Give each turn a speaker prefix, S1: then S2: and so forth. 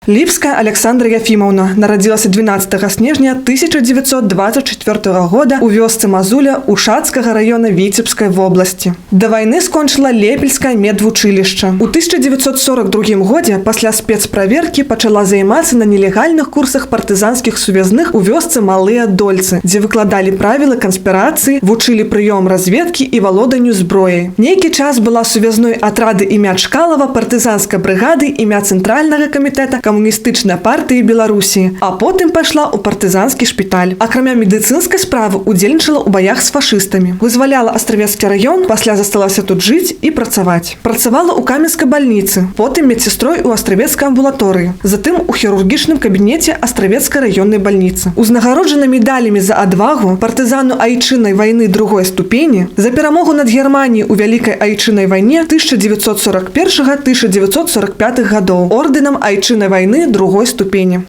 S1: Ліпская Александра Ефимовна нарадзілася 12 снежня 1924 года у вёсцы Мазуля Ушацкага района Віцебскай вобласці. Да вайны скончыла Лепельскае медвучылішча. У 1942 годзе пасля спецправеркі пачала займацца на нелегальных курсах партызанскіх сувязных у вёсцы Малыя Дольцы, дзе выкладалі правілы канспірацыі, вучылі прыём разведкі і валоданню зброяй. Нейкі час была сувязной атрады імя Чкалова, партызанскай брыгады імя Цэнтральнага камітэта камуністычнай партыі Беларусі, а потым пайшла ў партызанскі шпіталь. Акрамя медыцынскай справы удзельнічала ў баях з фашыстамі. Вызваляла Астравецкі раён, пасля засталася тут жыць і працаваць. Працавала ў Каменскай бальніцы, потым медсястрой у Астравецкай амбулаторыі, затым у хірургічным кабінеце Астравецкай раённай бальніцы. Узнагароджана медалямі за адвагу, партызану айчыннай вайны другой ступені, за перамогу над Германіяй у Вялікай айчыннай вайне 1941-1945 гадоў, ордэнам айчыннай вайны другой ступені.